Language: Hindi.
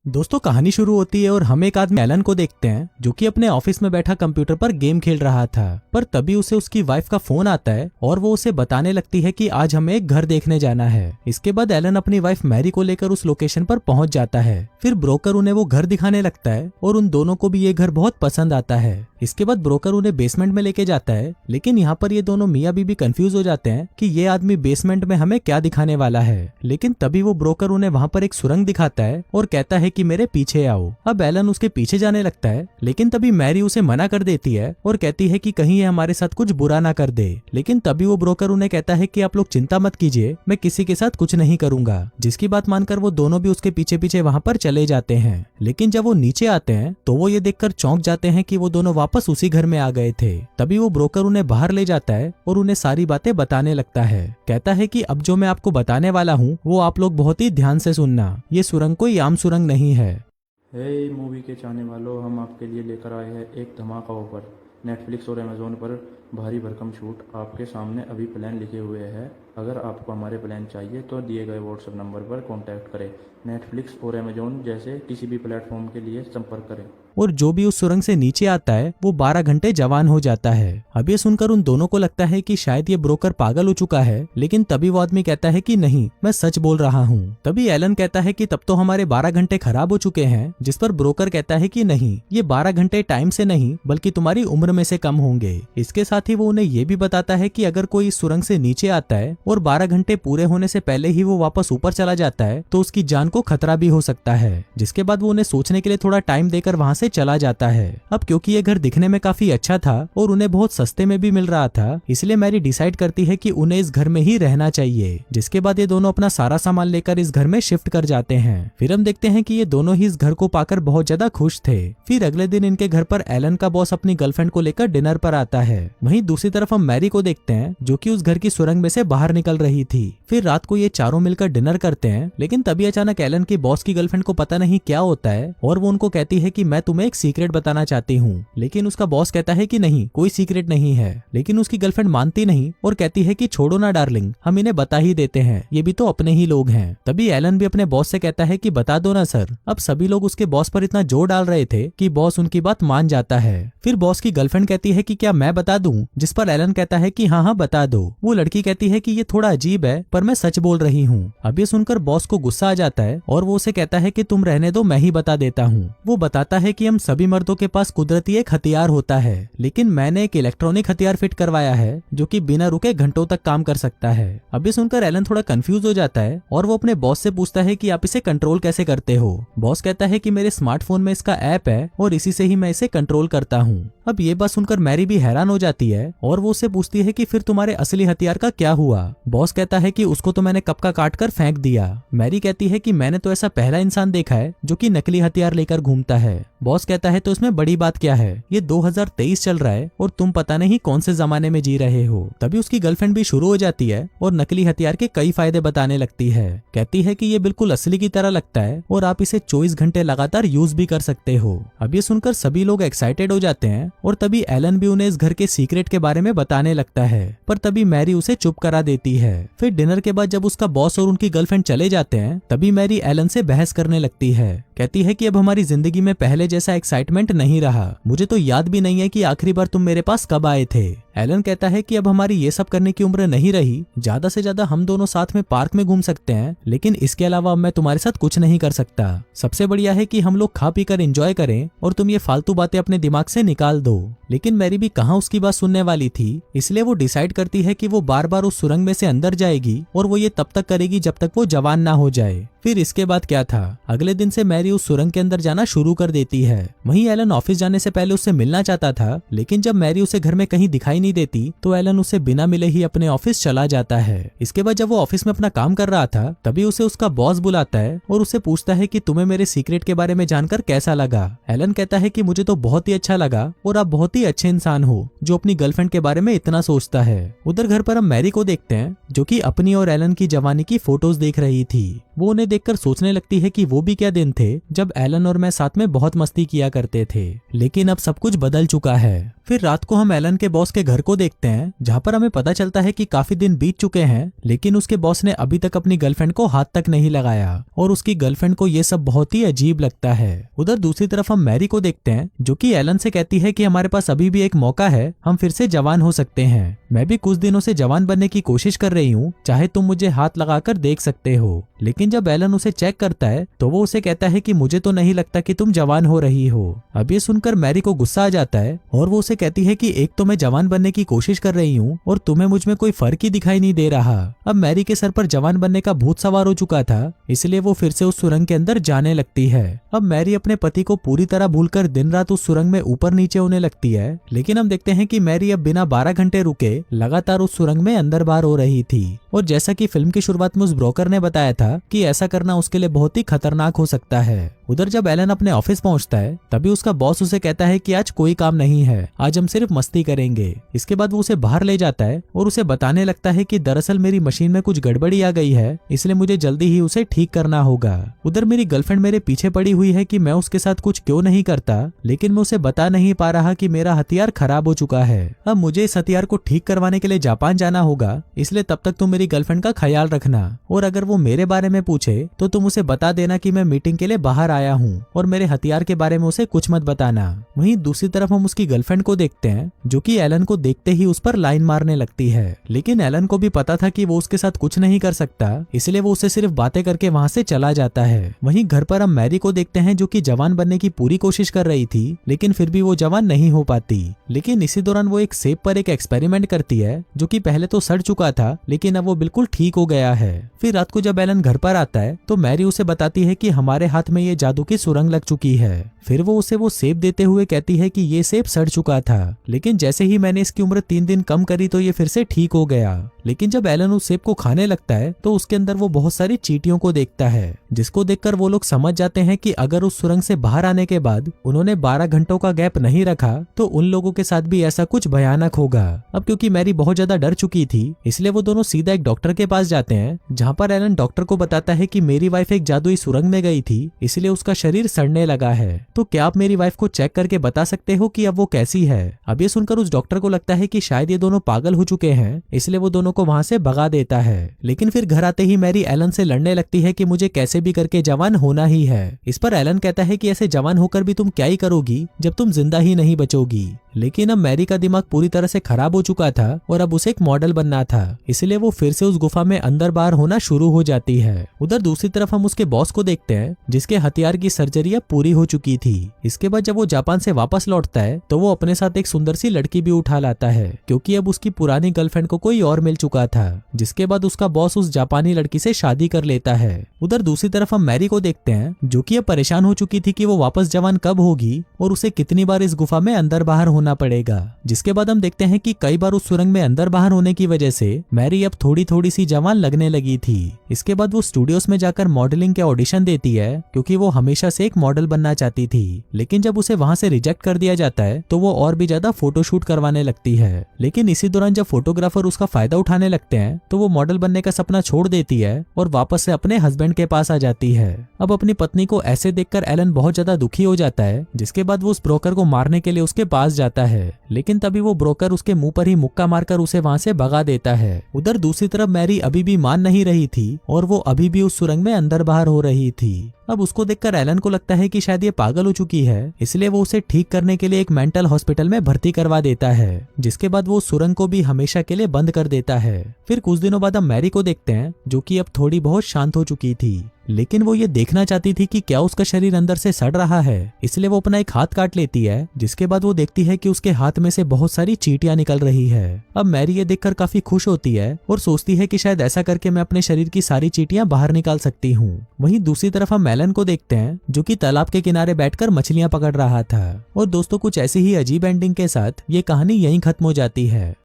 दोस्तों कहानी शुरू होती है और हम एक आदमी एलन को देखते हैं जो कि अपने ऑफिस में बैठा कंप्यूटर पर गेम खेल रहा था। पर तभी उसे उसकी वाइफ का फोन आता है और वो उसे बताने लगती है कि आज हमें एक घर देखने जाना है। इसके बाद एलन अपनी वाइफ मैरी को लेकर उस लोकेशन पर पहुंच जाता है। फिर ब्रोकर उन्हें वो घर दिखाने लगता है और उन दोनों को भी ये घर बहुत पसंद आता है। इसके बाद ब्रोकर उन्हें बेसमेंट में लेके जाता है, लेकिन यहाँ पर ये दोनों मियाँ बीबी कंफ्यूज हो जाते हैं कि ये आदमी बेसमेंट में हमें क्या दिखाने वाला है। लेकिन तभी वो ब्रोकर उन्हें वहाँ पर एक सुरंग दिखाता है और कहता है कि मेरे पीछे आओ। अब एलन उसके पीछे जाने लगता है, लेकिन तभी मैरी उसे मना कर देती है और कहती है कि कहीं ये हमारे साथ कुछ बुरा ना कर दे। लेकिन तभी वो ब्रोकर उन्हें कहता है कि आप लोग चिंता मत कीजिए, मैं किसी के साथ कुछ नहीं करूंगा। जिसकी बात मानकर वो दोनों भी उसके पीछे पीछे वहाँ पर चले जाते हैं। लेकिन जब वो नीचे आते हैं तो वो ये देखकर चौंक जाते हैं कि वो दोनों वापस उसी घर में आ गए थे। तभी वो ब्रोकर उन्हें बाहर ले जाता है और उन्हें सारी बातें बताने लगता है। कहता है कि अब जो मैं आपको बताने वाला हूँ वो आप लोग बहुत ही ध्यान से सुनना। ये सुरंग कोई आम सुरंग नहीं है। हे मूवी के चाहने वालों, हम आपके लिए लेकर आए हैं एक धमाका ऑफर। नेटफ्लिक्स और अमेजोन पर भारी भरकम छूट आपके सामने अभी प्लान लिखे हुए हैं। अगर आपको हमारे प्लान चाहिए तो दिए गए व्हाट्सएप नंबर पर कांटेक्ट करें। नेटफ्लिक्स और अमेजोन जैसे किसी भी प्लेटफॉर्म के लिए संपर्क करें। और जो भी उस सुरंग से नीचे आता है वो 12 घंटे जवान हो जाता है। अब ये सुनकर उन दोनों को लगता है कि शायद ये ब्रोकर पागल हो चुका है, लेकिन तभी वो आदमी कहता है कि नहीं, मैं सच बोल रहा हूँ। तभी एलन कहता है कि तब तो हमारे 12 घंटे खराब हो चुके हैं। जिस पर ब्रोकर कहता है कि नहीं, ये 12 घंटे टाइम से नहीं बल्कि तुम्हारी उम्र में से कम होंगे। इसके साथ ही वो उन्हें ये भी बताता है कि अगर कोई इस सुरंग से नीचे आता है और 12 घंटे पूरे होने से पहले ही वो वापस ऊपर चला जाता है तो उसकी जान को खतरा भी हो सकता है। जिसके बाद वो उन्हें सोचने के लिए थोड़ा टाइम देकर वहाँ से चला जाता है। अब क्योंकि ये घर दिखने में काफी अच्छा था और उन्हें बहुत सस्ते में भी मिल रहा था, इसलिए मैरी डिसाइड करती है कि उन्हें इस घर में ही रहना चाहिए। जिसके बाद ये दोनों अपना सारा सामान लेकर इस घर में शिफ्ट कर जाते हैं। फिर हम देखते हैं कि ये दोनों ही इस घर को पाकर बहुत ज्यादा खुश थे। फिर अगले दिन इनके घर पर एलन का बॉस अपनी गर्लफ्रेंड को लेकर डिनर पर आता है। वहीं दूसरी तरफ हम मैरी को देखते हैं जो कि उस घर की सुरंग में से बाहर निकल रही थी। फिर रात को ये चारों मिलकर डिनर करते हैं, लेकिन तभी अचानक एलन की बॉस की गर्लफ्रेंड को पता नहीं क्या होता है और वो उनको कहती है कि मैं तुम्हें एक सीक्रेट बताना चाहती हूँ। लेकिन उसका बॉस कहता है कि नहीं, कोई सीक्रेट नहीं है। लेकिन उसकी गर्लफ्रेंड मानती नहीं और कहती है कि छोड़ो ना डार्लिंग, हम इन्हें बता ही देते हैं, ये भी तो अपने ही लोग हैं। तभी एलन भी अपने बॉस से कहता है कि बता दो ना सर। अब सभी लोग उसके बॉस पर इतना जोर डाल रहे थे कि बॉस उनकी बात मान जाता है। फिर बॉस की गर्लफ्रेंड कहती है कि क्या मैं बता दूं, जिस पर एलन कहता है कि हाँ हाँ बता दो। वो लड़की कहती है कि ये थोड़ा अजीब है पर मैं सच बोल रही हूँ। अब ये सुनकर बॉस को गुस्सा आ जाता है और वो उसे कहता है कि तुम रहने दो, मैं ही बता देता हूँ। वो बताता है कि हम सभी मर्दों के पास कुदरती एक हथियार होता है, लेकिन मैंने एक इलेक्ट्रॉनिक हथियार फिट करवाया है जो कि बिना रुके घंटों तक काम कर सकता है। अब ये सुनकर एलन थोड़ा कंफ्यूज हो जाता है और वो अपने बॉस से पूछता है कि आप इसे कंट्रोल कैसे करते हो। बॉस कहता है कि मेरे स्मार्टफोन में इसका ऐप है और इसी से ही मैं इसे कंट्रोल करता हूँ। अब ये बात सुनकर मैरी भी हैरान हो जाती है और वो उससे पूछती है कि फिर तुम्हारे असली हथियार का क्या हुआ। बॉस कहता है कि उसको तो मैंने कब का काट कर फेंक दिया। मैरी कहती है कि मैंने तो ऐसा पहला इंसान देखा है जो कि नकली हथियार लेकर घूमता है। बॉस कहता है तो इसमें बड़ी बात क्या है, ये 2023 चल रहा है और तुम पता नहीं कौन से जमाने में जी रहे हो। तभी उसकी गर्लफ्रेंड भी शुरू हो जाती है और नकली हथियार के कई फायदे बताने लगती है। कहती है कि ये बिल्कुल असली की तरह लगता है और आप इसे 24 घंटे लगातार यूज भी कर सकते हो। अब ये सुनकर सभी लोग एक्साइटेड हो जाते हैं और तभी एलन भी उन्हें इस घर के सीक्रेट के बारे में बताने लगता है, पर तभी मैरी उसे चुप करा देती है। फिर डिनर के बाद जब उसका बॉस और उनकी गर्लफ्रेंड चले जाते हैं तभी मैरी एलन से बहस करने लगती है। कहती है कि अब हमारी जिंदगी में पहले जैसा एक्साइटमेंट नहीं रहा, मुझे तो याद भी नहीं है कि आखिरी बार तुम मेरे पास कब आए थे। एलन कहता है कि अब हमारी ये सब करने की उम्र नहीं रही, ज्यादा से ज्यादा हम दोनों साथ में पार्क में घूम सकते हैं, लेकिन इसके अलावा अब मैं तुम्हारे साथ कुछ नहीं कर सकता। सबसे बढ़िया है कि हम लोग खा पी कर एंजॉय करें और तुम ये फालतू बातें अपने दिमाग से निकाल दो। लेकिन मैरी भी कहाँ उसकी बात सुनने वाली थी, इसलिए वो डिसाइड करती है कि वो बार बार उस सुरंग में से अंदर जाएगी और वो ये तब तक करेगी जब तक वो जवान ना हो जाए। फिर इसके बाद क्या था, अगले दिन से मैरी उस सुरंग के अंदर जाना शुरू कर देती है। वहीं एलन ऑफिस जाने से पहले उससे मिलना चाहता था, लेकिन जब मैरी उसे घर में कहीं दिखाई नहीं देती तो एलन उसे बिना मिले ही अपने ऑफिस चला जाता है। इसके बाद जब वो ऑफिस में अपना काम कर रहा था तभी उसे उसका बॉस बुलाता है और उसे पूछता है कि तुम्हें मेरे सीक्रेट के बारे में जानकर कैसा लगा। एलन कहता है कि मुझे तो बहुत ही अच्छा लगा और आप बहुत ही अच्छे इंसान हो जो अपनी गर्लफ्रेंड के बारे में इतना सोचता है। उधर घर पर हम मैरी को देखते हैं जो कि अपनी और एलन की जवानी की फोटोज देख रही थी। वो उन्हें देखकर सोचने लगती है कि वो भी क्या दिन थे जब एलन और मैं साथ में बहुत मस्ती किया करते थे, लेकिन अब सब कुछ बदल चुका है। फिर रात को हम एलन के बॉस के घर को देखते हैं, जहाँ पर हमें पता चलता है कि काफी दिन बीत चुके हैं, लेकिन उसके बॉस ने अभी तक अपनी गर्लफ्रेंड को हाथ तक नहीं लगाया और उसकी गर्लफ्रेंड को ये सब बहुत ही अजीब लगता है। उधर दूसरी तरफ हम मैरी को देखते हैं, जो कि एलन से कहती है कि हमारे पास अभी भी एक मौका है, हम फिर से जवान हो सकते हैं। मैं भी कुछ दिनों से जवान बनने की कोशिश कर रही हूँ, चाहे तुम मुझे हाथ लगाकर देख सकते हो। लेकिन जब एलन उसे चेक करता है तो वो उसे कहता है कि मुझे तो नहीं लगता कि तुम जवान हो रही हो। अब ये सुनकर मैरी को गुस्सा आ जाता है और वो उसे कहती है कि एक तो मैं जवान बनने की कोशिश कर रही हूँ और तुम्हें मुझ में कोई फर्क ही दिखाई नहीं दे रहा। अब मैरी के सर पर जवान बनने का भूत सवार हो चुका था, इसलिए वो फिर से उस सुरंग के अंदर जाने लगती है। अब मैरी अपने पति को पूरी तरह भूलकर दिन रात उस सुरंग में ऊपर नीचे होने लगती है, लेकिन हम देखते हैं कि मैरी अब बिना 12 घंटे रुके लगातार उस सुरंग में अंदर बाहर हो रही थी। और जैसा कि फिल्म की शुरुआत में उस ब्रोकर ने बताया था कि ऐसा करना उसके लिए बहुत ही खतरनाक हो सकता है। उधर जब एलन अपने ऑफिस पहुंचता है तभी उसका बॉस उसे कहता है कि आज कोई काम नहीं है, आज हम सिर्फ मस्ती करेंगे। इसके बाद वो उसे बाहर ले जाता है और उसे बताने लगता है कि दरअसल मेरी मशीन में कुछ गड़बड़ी आ गई है, इसलिए मुझे जल्दी ही उसे ठीक करना होगा। उधर मेरी गर्लफ्रेंड मेरे पीछे पड़ी हुई है कि मैं उसके साथ कुछ क्यों नहीं करता, लेकिन मैं उसे बता नहीं पा रहा कि मेरा हथियार खराब हो चुका है। अब मुझे इस हथियार को ठीक करवाने के लिए जापान जाना होगा, इसलिए तब तक तुम मेरी गर्लफ्रेंड का ख्याल रखना, और अगर वो मेरे बारे में पूछे तो तुम उसे बता देना कि मैं मीटिंग के लिए बाहर आया हूँ और मेरे हथियार के बारे में उसे कुछ मत बताना। वहीं दूसरी तरफ हम उसकी गर्लफ्रेंड को देखते हैं, जो कि एलन को देखते ही उस पर लाइन मारने लगती है, लेकिन एलन को भी पता था कि वो उसके साथ कुछ नहीं कर सकता, इसलिए वो उससे सिर्फ बातें करके वहां से चला जाता है। वहीं घर पर हम मैरी को देखते हैं, जो कि जवान बनने की पूरी कोशिश कर रही थी, लेकिन फिर भी वो जवान नहीं हो पाती। लेकिन इसी दौरान वो एक सेब पर एक एक्सपेरिमेंट करती है, जो कि पहले तो सड़ चुका था, लेकिन अब वो बिल्कुल ठीक हो गया है। फिर रात को जब एलन घर पर आता है तो मैरी उसे बताती है कि हमारे हाथ में ये जादू की सुरंग लग चुकी है। फिर वो उसे वो सेब देते हुए कहती है कि ये सेब सड़ चुका था, लेकिन जैसे ही मैंने इसकी उम्र 3 दिन कम करी तो ये फिर से ठीक हो गया। लेकिन जब एलन उस सेब को खाने लगता है तो उसके अंदर वो बहुत सारी चींटियों को देखता है, जिसको देखकर वो लोग समझ जाते हैं कि अगर उस सुरंग से बाहर आने के बाद उन्होंने 12 घंटों का गैप नहीं रखा तो उन लोगों के साथ भी ऐसा कुछ भयानक होगा। अब क्योंकि मैरी बहुत ज्यादा डर चुकी थी, इसलिए वो दोनों सीधा एक डॉक्टर के पास जाते हैं, जहाँ पर एलन डॉक्टर को बताता है कि मेरी वाइफ एक जादुई सुरंग में गई थी, इसलिए उसका शरीर सड़ने लगा है। तो क्या आप मेरी वाइफ को चेक करके बता सकते हो कि अब वो कैसी है? अब ये सुनकर उस डॉक्टर को लगता है कि शायद ये दोनों पागल हो चुके हैं, इसलिए वो दोनों को वहां से भगा देता है। लेकिन फिर घर आते ही मैरी एलन से लड़ने लगती है कि मुझे कैसे भी करके जवान होना ही है। इस पर एलन कहता है कि ऐसे जवान होकर भी तुम क्या ही करोगी जब तुम जिंदा ही नहीं बचोगी। लेकिन अब मैरी का दिमाग पूरी तरह से खराब हो चुका था और अब उसे एक मॉडल बनना था, इसलिए वो फिर से उस गुफा में अंदर बाहर होना शुरू हो जाती है। उधर दूसरी तरफ हम उसके बॉस को देखते हैं, जिसके हथियार की सर्जरी अब पूरी हो चुकी थी। इसके बाद जब वो जापान से वापस लौटता है तो वो अपने साथ एक सुंदर सी लड़की भी उठा लाता है, क्योंकि अब उसकी पुरानी गर्लफ्रेंड को कोई और मिल चुका था। जिसके बाद उसका बॉस उस जापानी लड़की से शादी कर लेता है। उधर दूसरी तरफ हम मैरी को देखते हैं, जो कि अब परेशान हो चुकी थी कि वो वापस जवान कब होगी और उसे कितनी बार इस गुफा में अंदर बाहर होना पड़ेगा। जिसके बाद हम देखते हैं कि कई बार उस सुरंग में अंदर बाहर होने की वजह से मैरी अब थोड़ी थोड़ी सी जवान लगने लगी थी। इसके बाद वो स्टूडियोज में जाकर मॉडलिंग के ऑडिशन देती है, क्योंकि वो हमेशा से एक मॉडल बनना चाहती थी। लेकिन जब उसे वहां से रिजेक्ट कर दिया जाता है तो वो और भी ज्यादा फोटोशूट करवाने लगती है। लेकिन इसी दौरान जब फोटोग्राफर उसका फायदा उठाने लगते हैं तो वो मॉडल बनने का सपना छोड़ देती है और वापस से अपने हस्बैंड के पास आ जाती है। अब अपनी पत्नी को ऐसे देखकर एलन बहुत ज्यादा दुखी हो जाता है, जिसके बाद वो उस ब्रोकर को मारने के लिए उसके पास जाता है। लेकिन तभी वो ब्रोकर उसके मुंह पर ही मुक्का मारकर उसे वहां से भगा देता है। उधर दूसरी तरफ मैरी अभी भी मान नहीं रही थी और वो अभी भी उस सुरंग में अंदर बाहर हो रही थी। अब उसको देखकर एलन को लगता है कि शायद ये पागल हो चुकी है, इसलिए वो उसे ठीक करने के लिए एक मेंटल हॉस्पिटल में भर्ती करवा देता है। जिसके बाद वो सुरंग को भी हमेशा के लिए बंद कर देता है। फिर कुछ दिनों बाद हम मैरी को देखते हैं, जो कि अब थोड़ी बहुत शांत हो चुकी थी, लेकिन वो ये देखना चाहती थी कि क्या उसका शरीर अंदर से सड़ रहा है, इसलिए वो अपना एक हाथ काट लेती है। जिसके बाद वो देखती है कि उसके हाथ में से बहुत सारी चींटियां निकल रही है। अब मैरी ये देखकर काफी खुश होती है और सोचती है कि शायद ऐसा करके मैं अपने शरीर की सारी चींटियां बाहर निकाल सकती हूँ। वहीं दूसरी तरफ हम एलन को देखते हैं, जो कि तालाब के किनारे बैठकर मछलियां पकड़ रहा था। और दोस्तों, कुछ ऐसी ही अजीब एंडिंग के साथ ये कहानी यहीं खत्म हो जाती है।